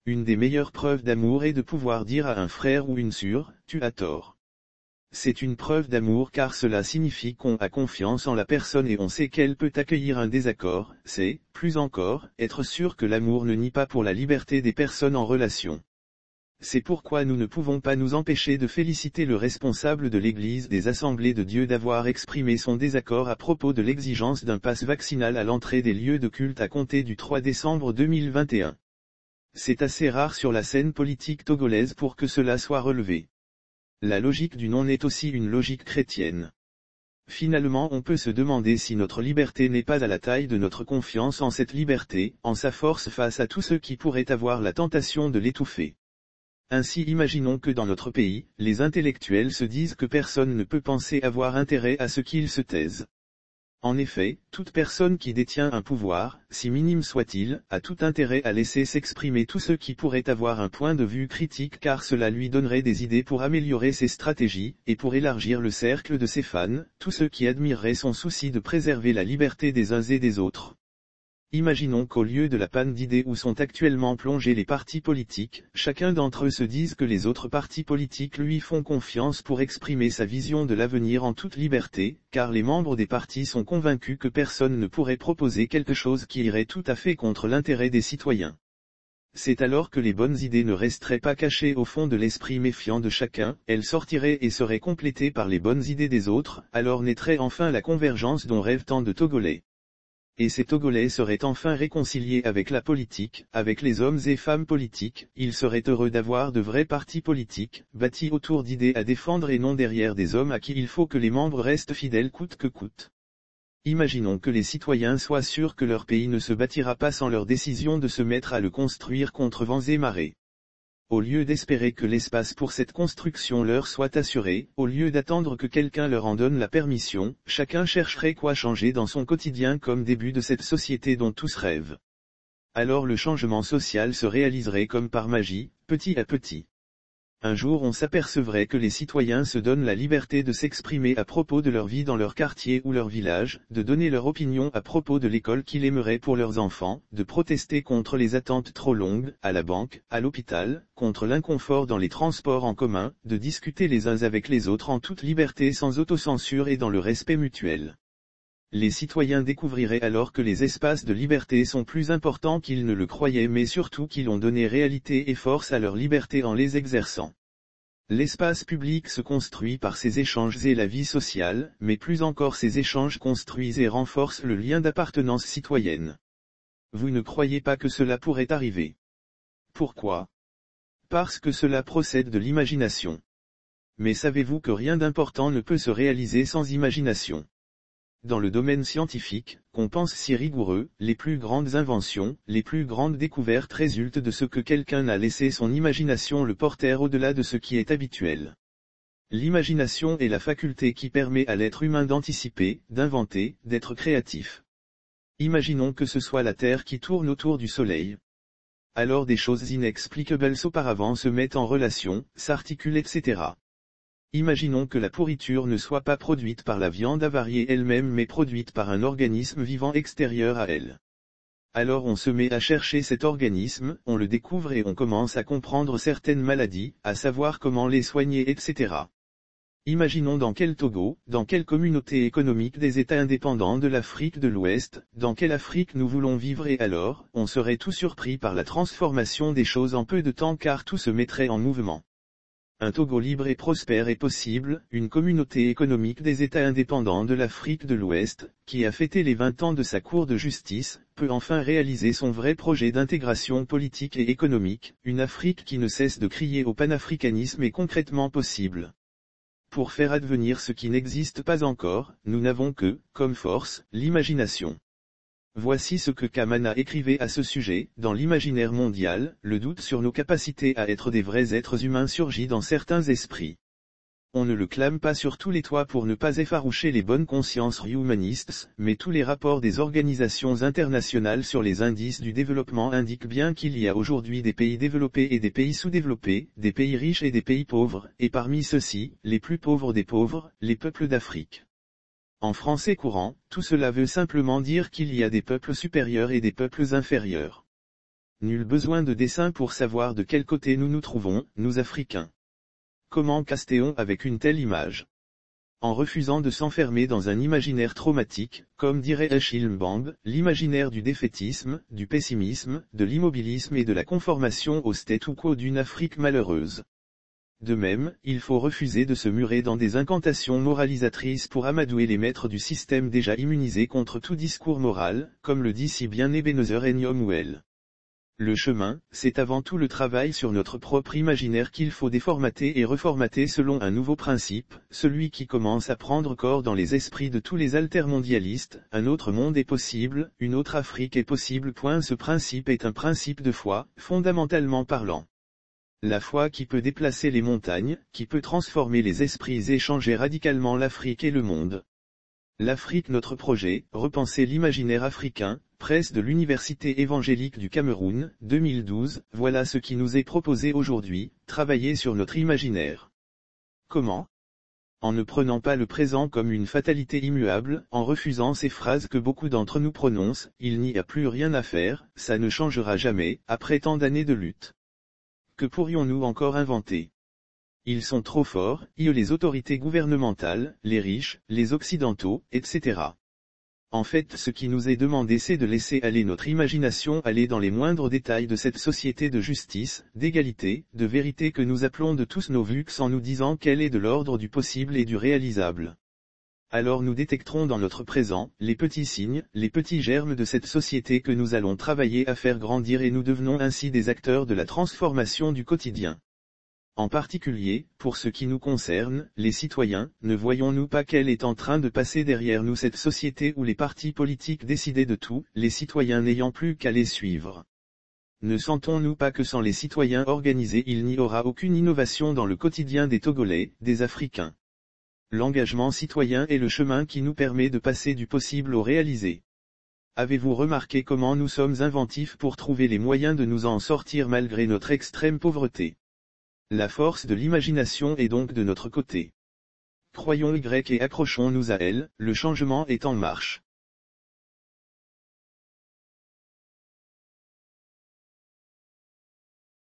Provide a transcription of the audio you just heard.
Une des meilleures preuves d'amour est de pouvoir dire à un frère ou une sœur, tu as tort. C'est une preuve d'amour car cela signifie qu'on a confiance en la personne et on sait qu'elle peut accueillir un désaccord, c'est, plus encore, être sûr que l'amour ne nie pas pour la liberté des personnes en relation. C'est pourquoi nous ne pouvons pas nous empêcher de féliciter le responsable de l'Église des Assemblées de Dieu d'avoir exprimé son désaccord à propos de l'exigence d'un pass vaccinal à l'entrée des lieux de culte à compter du 3 décembre 2021. C'est assez rare sur la scène politique togolaise pour que cela soit relevé. La logique du non est aussi une logique chrétienne. Finalement on peut se demander si notre liberté n'est pas à la taille de notre confiance en cette liberté, en sa force face à tous ceux qui pourraient avoir la tentation de l'étouffer. Ainsi imaginons que dans notre pays, les intellectuels se disent que personne ne peut penser avoir intérêt à ce qu'ils se taisent. En effet, toute personne qui détient un pouvoir, si minime soit-il, a tout intérêt à laisser s'exprimer tous ceux qui pourraient avoir un point de vue critique car cela lui donnerait des idées pour améliorer ses stratégies, et pour élargir le cercle de ses fans, tous ceux qui admireraient son souci de préserver la liberté des uns et des autres. Imaginons qu'au lieu de la panne d'idées où sont actuellement plongés les partis politiques, chacun d'entre eux se dise que les autres partis politiques lui font confiance pour exprimer sa vision de l'avenir en toute liberté, car les membres des partis sont convaincus que personne ne pourrait proposer quelque chose qui irait tout à fait contre l'intérêt des citoyens. C'est alors que les bonnes idées ne resteraient pas cachées au fond de l'esprit méfiant de chacun, elles sortiraient et seraient complétées par les bonnes idées des autres, alors naîtrait enfin la convergence dont rêvent tant de Togolais. Et ces Togolais seraient enfin réconciliés avec la politique, avec les hommes et femmes politiques, ils seraient heureux d'avoir de vrais partis politiques, bâtis autour d'idées à défendre et non derrière des hommes à qui il faut que les membres restent fidèles coûte que coûte. Imaginons que les citoyens soient sûrs que leur pays ne se bâtira pas sans leur décision de se mettre à le construire contre vents et marées. Au lieu d'espérer que l'espace pour cette construction leur soit assuré, au lieu d'attendre que quelqu'un leur en donne la permission, chacun chercherait quoi changer dans son quotidien comme début de cette société dont tous rêvent. Alors le changement social se réaliserait comme par magie, petit à petit. Un jour on s'apercevrait que les citoyens se donnent la liberté de s'exprimer à propos de leur vie dans leur quartier ou leur village, de donner leur opinion à propos de l'école qu'ils aimeraient pour leurs enfants, de protester contre les attentes trop longues, à la banque, à l'hôpital, contre l'inconfort dans les transports en commun, de discuter les uns avec les autres en toute liberté sans autocensure et dans le respect mutuel. Les citoyens découvriraient alors que les espaces de liberté sont plus importants qu'ils ne le croyaient mais surtout qu'ils ont donné réalité et force à leur liberté en les exerçant. L'espace public se construit par ces échanges et la vie sociale, mais plus encore ces échanges construisent et renforcent le lien d'appartenance citoyenne. Vous ne croyez pas que cela pourrait arriver? Pourquoi? Parce que cela procède de l'imagination. Mais savez-vous que rien d'important ne peut se réaliser sans imagination? Dans le domaine scientifique, qu'on pense si rigoureux, les plus grandes inventions, les plus grandes découvertes résultent de ce que quelqu'un a laissé son imagination le porter au-delà de ce qui est habituel. L'imagination est la faculté qui permet à l'être humain d'anticiper, d'inventer, d'être créatif. Imaginons que ce soit la Terre qui tourne autour du Soleil. Alors des choses inexplicables auparavant se mettent en relation, s'articulent etc. Imaginons que la pourriture ne soit pas produite par la viande avariée elle-même mais produite par un organisme vivant extérieur à elle. Alors on se met à chercher cet organisme, on le découvre et on commence à comprendre certaines maladies, à savoir comment les soigner etc. Imaginons dans quel Togo, dans quelle communauté économique des États indépendants de l'Afrique de l'Ouest, dans quelle Afrique nous voulons vivre et alors, on serait tout surpris par la transformation des choses en peu de temps car tout se mettrait en mouvement. Un Togo libre et prospère est possible, une communauté économique des États indépendants de l'Afrique de l'Ouest, qui a fêté les 20 ans de sa Cour de justice, peut enfin réaliser son vrai projet d'intégration politique et économique, une Afrique qui ne cesse de crier au panafricanisme est concrètement possible. Pour faire advenir ce qui n'existe pas encore, nous n'avons que, comme force, l'imagination. Voici ce que Kamana écrivait à ce sujet, dans l'imaginaire mondial, le doute sur nos capacités à être des vrais êtres humains surgit dans certains esprits. On ne le clame pas sur tous les toits pour ne pas effaroucher les bonnes consciences humanistes, mais tous les rapports des organisations internationales sur les indices du développement indiquent bien qu'il y a aujourd'hui des pays développés et des pays sous-développés, des pays riches et des pays pauvres, et parmi ceux-ci, les plus pauvres des pauvres, les peuples d'Afrique. En français courant, tout cela veut simplement dire qu'il y a des peuples supérieurs et des peuples inférieurs. Nul besoin de dessin pour savoir de quel côté nous nous trouvons, nous Africains. Comment castéons avec une telle image? En refusant de s'enfermer dans un imaginaire traumatique, comme dirait Achille Mbembe, l'imaginaire du défaitisme, du pessimisme, de l'immobilisme et de la conformation au statu quo d'une Afrique malheureuse. De même, il faut refuser de se murer dans des incantations moralisatrices pour amadouer les maîtres du système déjà immunisés contre tout discours moral, comme le dit si bien Ebenezer Nyomwell. Le chemin, c'est avant tout le travail sur notre propre imaginaire qu'il faut déformater et reformater selon un nouveau principe, celui qui commence à prendre corps dans les esprits de tous les altermondialistes. Un autre monde est possible, une autre Afrique est possible. Ce principe est un principe de foi, fondamentalement parlant. La foi qui peut déplacer les montagnes, qui peut transformer les esprits et changer radicalement l'Afrique et le monde. L'Afrique, notre projet, repenser l'imaginaire africain, presse de l'Université évangélique du Cameroun, 2012, voilà ce qui nous est proposé aujourd'hui, travailler sur notre imaginaire. Comment? En ne prenant pas le présent comme une fatalité immuable, en refusant ces phrases que beaucoup d'entre nous prononcent, il n'y a plus rien à faire, ça ne changera jamais, après tant d'années de lutte. Que pourrions-nous encore inventer? Ils sont trop forts, les autorités gouvernementales, les riches, les occidentaux, etc. En fait, ce qui nous est demandé, c'est de laisser aller notre imagination, aller dans les moindres détails de cette société de justice, d'égalité, de vérité que nous appelons de tous nos vues en nous disant qu'elle est de l'ordre du possible et du réalisable. Alors nous détecterons dans notre présent, les petits signes, les petits germes de cette société que nous allons travailler à faire grandir et nous devenons ainsi des acteurs de la transformation du quotidien. En particulier, pour ce qui nous concerne, les citoyens, ne voyons-nous pas qu'elle est en train de passer derrière nous, cette société où les partis politiques décidaient de tout, les citoyens n'ayant plus qu'à les suivre? Ne sentons-nous pas que sans les citoyens organisés il n'y aura aucune innovation dans le quotidien des Togolais, des Africains? L'engagement citoyen est le chemin qui nous permet de passer du possible au réalisé. Avez-vous remarqué comment nous sommes inventifs pour trouver les moyens de nous en sortir malgré notre extrême pauvreté? La force de l'imagination est donc de notre côté. Croyons et accrochons-nous à elle, le changement est en marche.